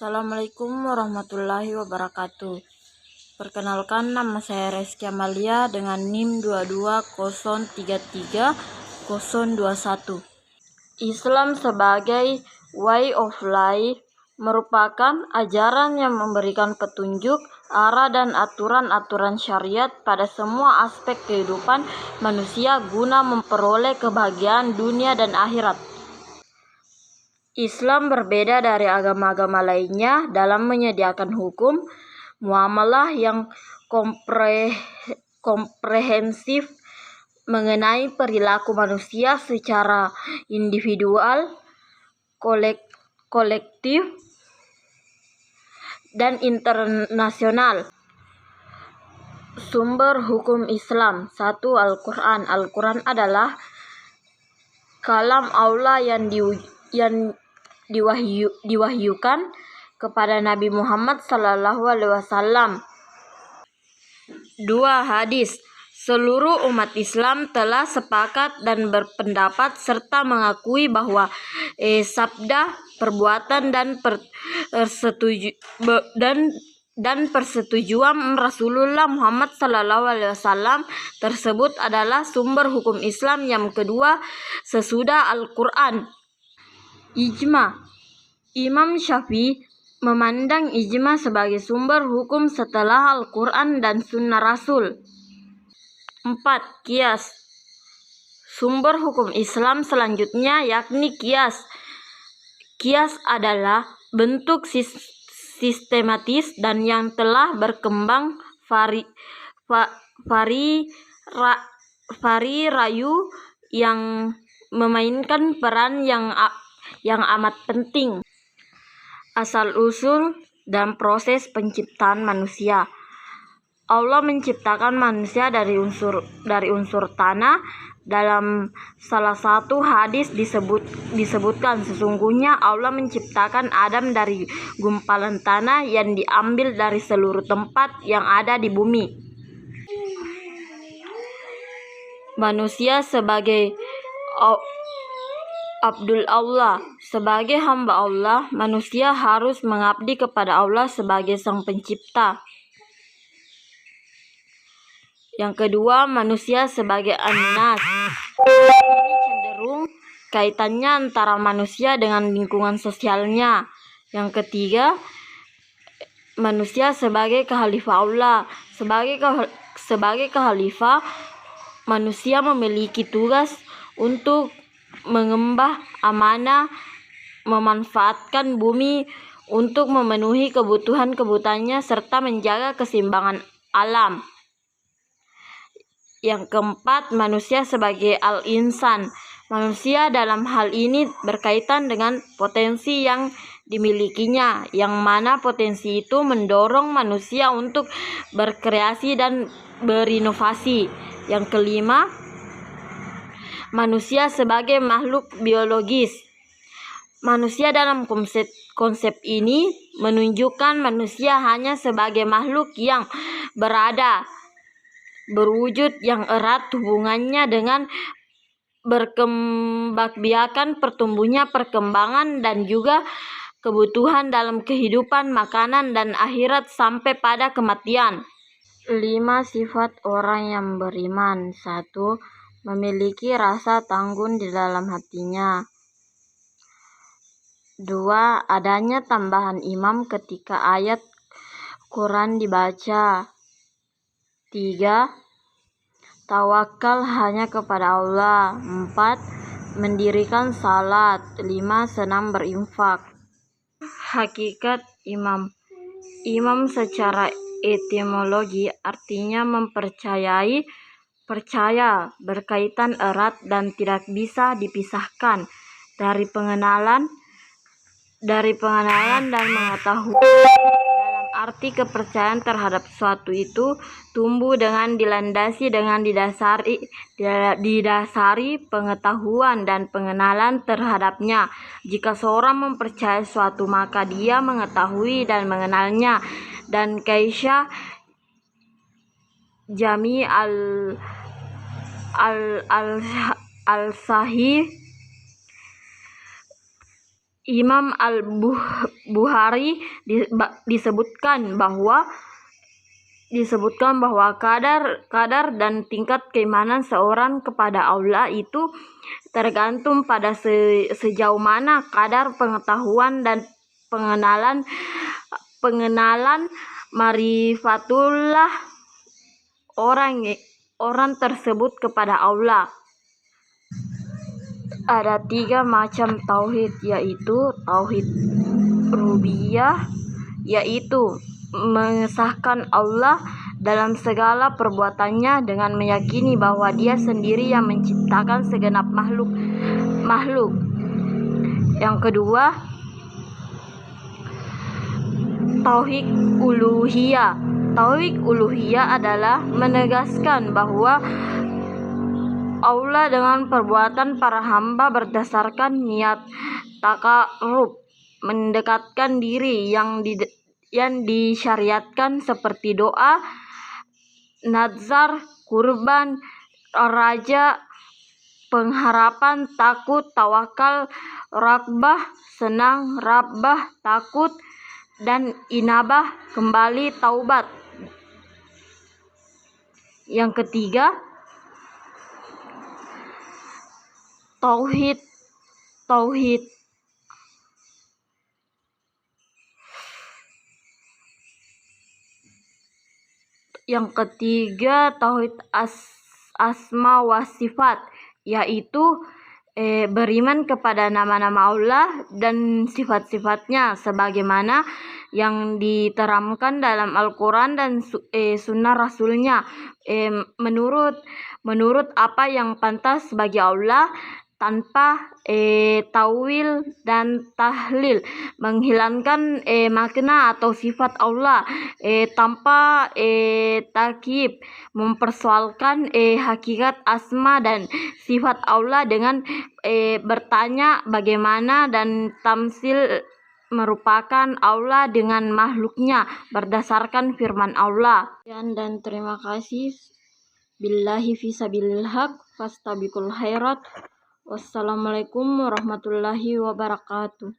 Assalamualaikum warahmatullahi wabarakatuh. Perkenalkan, nama saya Reski Amalia dengan NIM 220333021. Islam sebagai way of life merupakan ajaran yang memberikan petunjuk, arah dan aturan-aturan syariat pada semua aspek kehidupan manusia guna memperoleh kebahagiaan dunia dan akhirat. Islam berbeda dari agama-agama lainnya dalam menyediakan hukum muamalah yang komprehensif mengenai perilaku manusia secara individual, kolektif, dan internasional. Sumber hukum Islam. 1. Al-Quran. Al-Quran adalah kalam Allah yang diwahyukan kepada Nabi Muhammad SAW. 2. Hadis. Seluruh umat Islam telah sepakat dan berpendapat serta mengakui bahwa sabda, perbuatan dan persetujuan Rasulullah Muhammad SAW tersebut adalah sumber hukum Islam yang kedua sesudah Al-Quran. Ijma. Imam Syafi'i memandang ijma sebagai sumber hukum setelah Al-Quran dan Sunnah Rasul. 4. Qiyas. Sumber hukum Islam selanjutnya yakni qiyas. Qiyas adalah bentuk sistematis dan yang telah berkembang rayu yang memainkan peran yang amat penting. Asal-usul dan proses penciptaan manusia. Allah menciptakan manusia dari unsur tanah. Dalam salah satu hadis disebutkan sesungguhnya Allah menciptakan Adam dari gumpalan tanah yang diambil dari seluruh tempat yang ada di bumi. Manusia sebagai Abdul Allah. Sebagai hamba Allah, manusia harus mengabdi kepada Allah sebagai Sang Pencipta. Yang kedua, manusia sebagai an-nas. Ini cenderung kaitannya antara manusia dengan lingkungan sosialnya. Yang ketiga, manusia sebagai khalifah Allah. Sebagai khalifah, manusia memiliki tugas untuk mengemban amanah, memanfaatkan bumi untuk memenuhi kebutuhannya serta menjaga keseimbangan alam. Yang keempat, manusia sebagai al-insan. Manusia dalam hal ini berkaitan dengan potensi yang dimilikinya, yang mana potensi itu mendorong manusia untuk berkreasi dan berinovasi. Yang kelima, manusia sebagai makhluk biologis. Manusia dalam konsep ini menunjukkan manusia hanya sebagai makhluk yang berwujud yang erat hubungannya dengan berkembangbiakan pertumbuhnya perkembangan dan juga kebutuhan dalam kehidupan makanan dan akhirat sampai pada kematian. 5. Sifat orang yang beriman. 1. Memiliki rasa tanggung di dalam hatinya. 2. Adanya tambahan imam ketika ayat Quran dibaca. 3. Tawakal hanya kepada Allah. 4. Mendirikan salat. 5. Senang berinfak. Hakikat imam. Imam secara etimologi artinya percaya, berkaitan erat dan tidak bisa dipisahkan dari pengenalan dan mengetahui. Dalam arti kepercayaan terhadap sesuatu itu tumbuh dengan didasari pengetahuan dan pengenalan terhadapnya. Jika seorang mempercayai sesuatu maka dia mengetahui dan mengenalnya. Dan Kaisya Jami al-Sahih Imam Al-Bukhari disebutkan bahwa kadar dan tingkat keimanan seorang kepada Allah itu tergantung pada sejauh mana kadar pengetahuan dan pengenalan marifatullah orang tersebut kepada Allah. Ada 3 macam tauhid, yaitu tauhid rububiyah, yaitu mengesahkan Allah dalam segala perbuatannya dengan meyakini bahwa Dia sendiri yang menciptakan segenap makhluk. Yang kedua, tauhid uluhiyah. Tauhid uluhiyah adalah menegaskan bahwa Allah dengan perbuatan para hamba berdasarkan niat takarub, mendekatkan diri yang disyariatkan seperti doa, nazar, kurban, raja, pengharapan, takut, tawakal, ragbah, senang, rabah, takut, dan inabah, kembali, taubat. Yang ketiga, tauhid asma wa sifat, yaitu beriman kepada nama-nama Allah dan sifat-sifatnya sebagaimana yang diterangkan dalam Al-Quran dan sunnah Rasulnya, menurut apa yang pantas bagi Allah, tanpa tawil dan tahlil, menghilangkan makna atau sifat Allah tanpa takyif, mempersoalkan hakikat asma dan sifat Allah dengan bertanya bagaimana, dan tamsil merupakan Allah dengan makhluknya berdasarkan firman Allah. Dan terima kasih. Billahi fisabilil haq fastabiqul khairat. Wassalamualaikum warahmatullahi wabarakatuh.